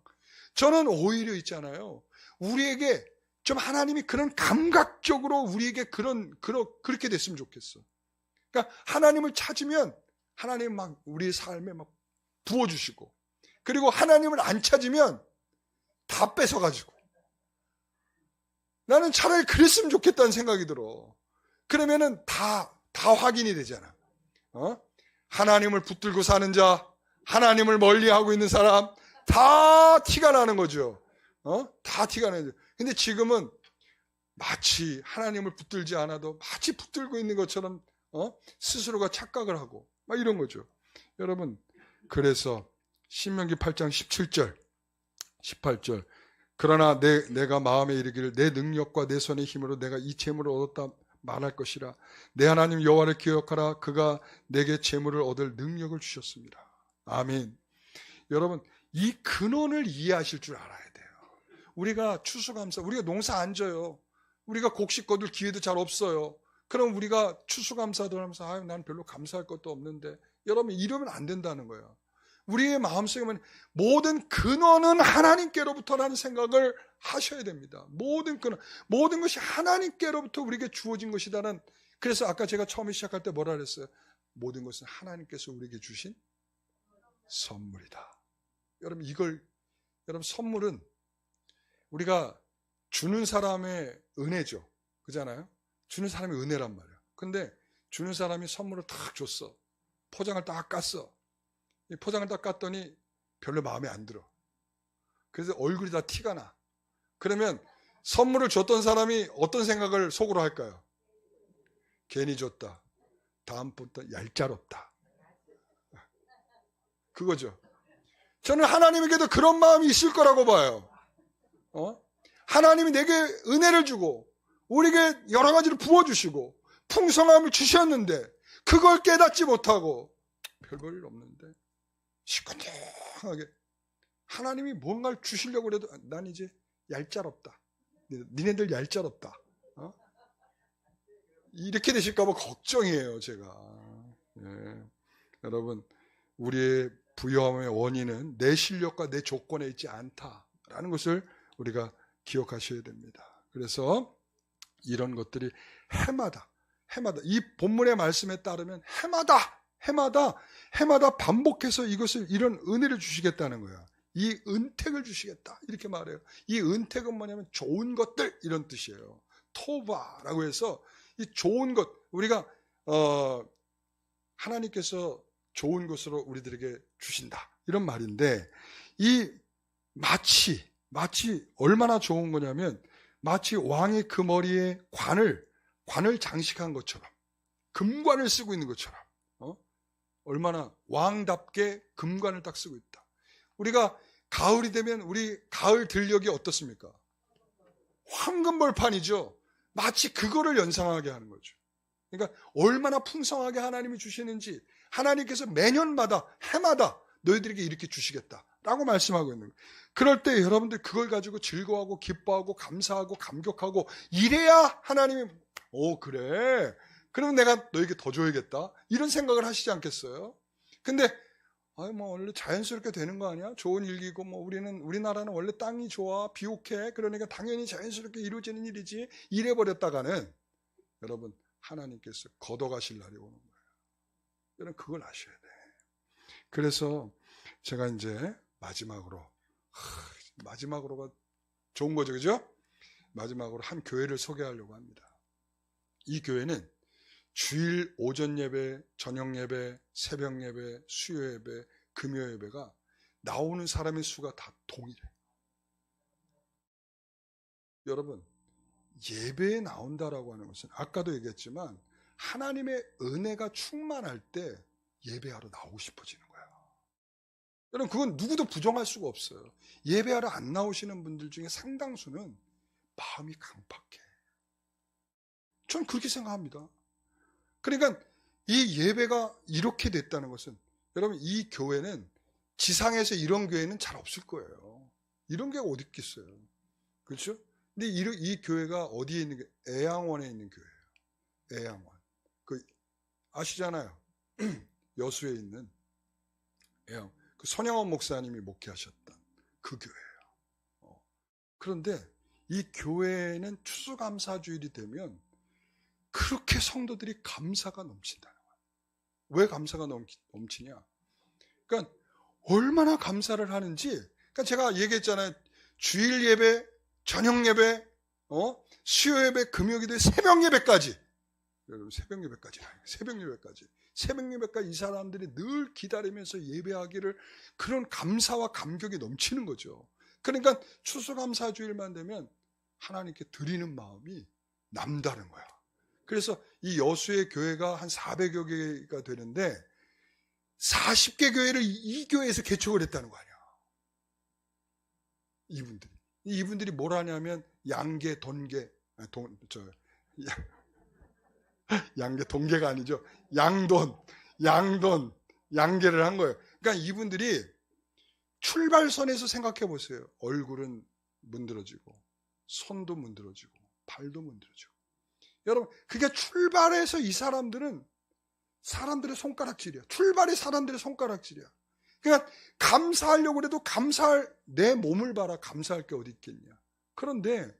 저는 오히려 있잖아요. 우리에게 좀 하나님이 그런 감각적으로 우리에게 그렇게 됐으면 좋겠어. 그러니까 하나님을 찾으면 하나님 막 우리 삶에 막 부어주시고, 그리고 하나님을 안 찾으면 다 뺏어가지고. 나는 차라리 그랬으면 좋겠다는 생각이 들어. 그러면은 다 확인이 되잖아. 하나님을 붙들고 사는 자, 하나님을 멀리하고 있는 사람 다 티가 나는 거죠. 다 티가 나죠. 근데 지금은 마치 하나님을 붙들지 않아도 마치 붙들고 있는 것처럼 스스로가 착각을 하고 막 이런 거죠. 여러분, 그래서 신명기 8장 17절 18절 그러나 내가 마음에 이르기를 내 능력과 내 손의 힘으로 내가 이 재물을 얻었다 말할 것이라. 내 하나님 여호와를 기억하라. 그가 내게 재물을 얻을 능력을 주셨습니다. 아멘. 여러분, 이 근원을 이해하실 줄 알아야 돼요. 우리가 추수감사, 우리가 농사 안 져요. 우리가 곡식 거둘 기회도 잘 없어요. 그럼 우리가 추수감사도 하면서 나는 별로 감사할 것도 없는데, 여러분 이러면 안 된다는 거예요. 우리의 마음속에 모든 근원은 하나님께로부터라는 생각을 하셔야 됩니다. 모든 근원, 모든 것이 하나님께로부터 우리에게 주어진 것이다는. 그래서 아까 제가 처음에 시작할 때 뭐라 그랬어요? 모든 것은 하나님께서 우리에게 주신 선물이다. 여러분 여러분 선물은 우리가 주는 사람의 은혜죠. 그잖아요? 주는 사람의 은혜란 말이에요. 근데 주는 사람이 선물을 딱 줬어. 포장을 딱 깠어. 이 포장을 딱 깠더니 별로 마음에 안 들어. 그래서 얼굴이 다 티가 나. 그러면 선물을 줬던 사람이 어떤 생각을 속으로 할까요? 괜히 줬다. 다음부터 얄짤없다. 그거죠. 저는 하나님에게도 그런 마음이 있을 거라고 봐요. 하나님이 내게 은혜를 주고 우리에게 여러 가지를 부어주시고 풍성함을 주셨는데 그걸 깨닫지 못하고 별 볼 일 없는데 시큰둥하게 하나님이 뭔가를 주시려고 해도 난 이제 얄짤없다. 니네들 얄짤없다. 이렇게 되실까봐 걱정이에요, 제가. 예. 여러분, 우리의 부유함의 원인은 내 실력과 내 조건에 있지 않다라는 것을 우리가 기억하셔야 됩니다. 그래서 이런 것들이 해마다 이 본문의 말씀에 따르면 해마다 반복해서 이런 은혜를 주시겠다는 거야. 이 은택을 주시겠다 이렇게 말해요. 이 은택은 뭐냐면 좋은 것들 이런 뜻이에요. 토바라고 해서 이 좋은 것, 우리가 하나님께서 좋은 것으로 우리들에게 주신다 이런 말인데, 이 마치 얼마나 좋은 거냐면 마치 왕이 그 머리에 관을 장식한 것처럼, 금관을 쓰고 있는 것처럼, 얼마나 왕답게 금관을 딱 쓰고 있다. 우리가 가을이 되면 우리 가을 들녘이 어떻습니까? 황금벌판이죠. 마치 그거를 연상하게 하는 거죠. 그러니까 얼마나 풍성하게 하나님이 주시는지, 하나님께서 매년마다 해마다 너희들에게 이렇게 주시겠다라고 말씀하고 있는 거예요. 그럴 때 여러분들 그걸 가지고 즐거워하고 기뻐하고 감사하고 감격하고 이래야 하나님이 그래, 그러면 내가 너에게 더 줘야겠다 이런 생각을 하시지 않겠어요? 근데 원래 자연스럽게 되는 거 아니야? 좋은 일기고 우리나라는 원래 땅이 좋아, 비옥해, 그러니까 당연히 자연스럽게 이루어지는 일이지, 이래버렸다가는 여러분 하나님께서 걷어가실 날이 오는 거예요. 여러분 그걸 아셔야 돼. 그래서 제가 이제 마지막으로가 좋은 거죠, 그죠? 마지막으로 한 교회를 소개하려고 합니다. 이 교회는 주일 오전 예배, 저녁 예배, 새벽 예배, 수요 예배, 금요 예배가 나오는 사람의 수가 다 동일해. 여러분, 예배에 나온다라고 하는 것은 아까도 얘기했지만 하나님의 은혜가 충만할 때 예배하러 나오고 싶어지는 거야. 여러분, 그건 누구도 부정할 수가 없어요. 예배하러 안 나오시는 분들 중에 상당수는 마음이 강팍해. 저는 그렇게 생각합니다. 그러니까 이 예배가 이렇게 됐다는 것은, 여러분 이 교회는 지상에서 이런 교회는 잘 없을 거예요. 이런 교회가 어디 있겠어요. 그렇죠? 근데 이 교회가 어디에 있는 게, 애양원에 있는 교회예요. 애양원. 아시잖아요. 여수에 있는 애양. 그 손양원 목사님이 목회하셨던 그 교회예요. 그런데 이 교회는 추수감사주일이 되면 그렇게 성도들이 감사가 넘친다는 거예요. 왜 감사가 넘치냐? 그러니까 얼마나 감사를 하는지, 그러니까 제가 얘기했잖아요. 주일 예배, 저녁 예배, 수요 예배, 금요 기도, 새벽 예배까지. 여러분 새벽 예배까지 이 사람들이 늘 기다리면서 예배하기를, 그런 감사와 감격이 넘치는 거죠. 그러니까 추수감사주일만 되면 하나님께 드리는 마음이 남다른 거야. 그래서 이 여수의 교회가 한 400여 개가 되는데 40개 교회를 이 교회에서 개척을 했다는 거 아니야. 이분들이 뭘 하냐면 양계, 돈계, 양계, 돈계가 아니죠. 양계를 한 거예요. 그러니까 이분들이 출발선에서 생각해 보세요. 얼굴은 문드러지고, 손도 문드러지고, 발도 문드러지고. 여러분, 그게 출발해서 이 사람들은 사람들의 손가락질이야. 출발이 사람들의 손가락질이야. 그러니까 감사하려고 해도 내 몸을 봐라. 감사할 게 어디 있겠냐. 그런데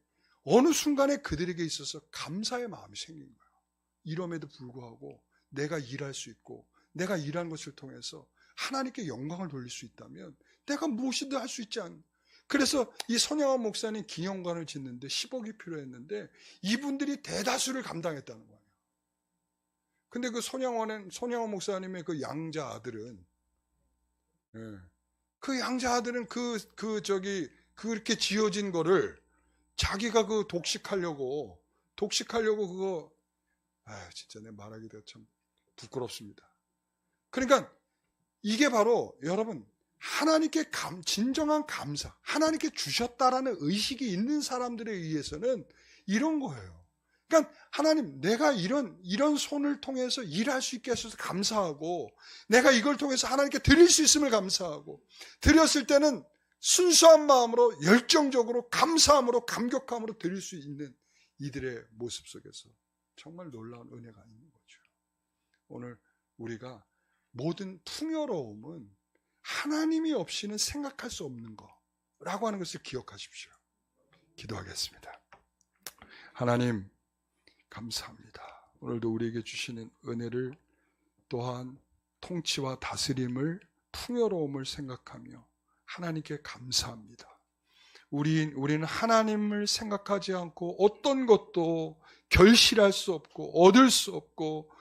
어느 순간에 그들에게 있어서 감사의 마음이 생긴 거야. 이럼에도 불구하고 내가 일할 수 있고, 내가 일한 것을 통해서 하나님께 영광을 돌릴 수 있다면 내가 무엇이든 할 수 있지 않나. 그래서 이 손양원 목사님 기념관을 짓는데 10억이 필요했는데 이분들이 대다수를 감당했다는 거예요. 근데 그 손양원 목사님의 그 양자 아들은, 그렇게 지어진 거를 자기가 그 독식하려고 그거, 진짜 내 말하기가 참 부끄럽습니다. 그러니까 이게 바로 여러분, 하나님께 진정한 감사, 하나님께 주셨다라는 의식이 있는 사람들에 의해서는 이런 거예요. 그러니까 하나님, 내가 이런 손을 통해서 일할 수 있게 하셔서 감사하고, 내가 이걸 통해서 하나님께 드릴 수 있음을 감사하고, 드렸을 때는 순수한 마음으로 열정적으로 감사함으로 감격함으로 드릴 수 있는 이들의 모습 속에서 정말 놀라운 은혜가 있는 거죠. 오늘 우리가 모든 풍요로움은 하나님이 없이는 생각할 수 없는 거라고 하는 것을 기억하십시오. 기도하겠습니다. 하나님 감사합니다. 오늘도 우리에게 주시는 은혜를 또한 통치와 다스림을 풍요로움을 생각하며 하나님께 감사합니다. 우리는 하나님을 생각하지 않고 어떤 것도 결실할 수 없고 얻을 수 없고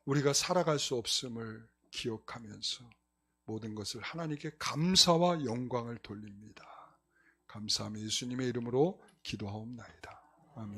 우리가 살아갈 수 없음을 기억하면서 모든 것을 하나님께 감사와 영광을 돌립니다. 감사하며 예수님의 이름으로 기도하옵나이다.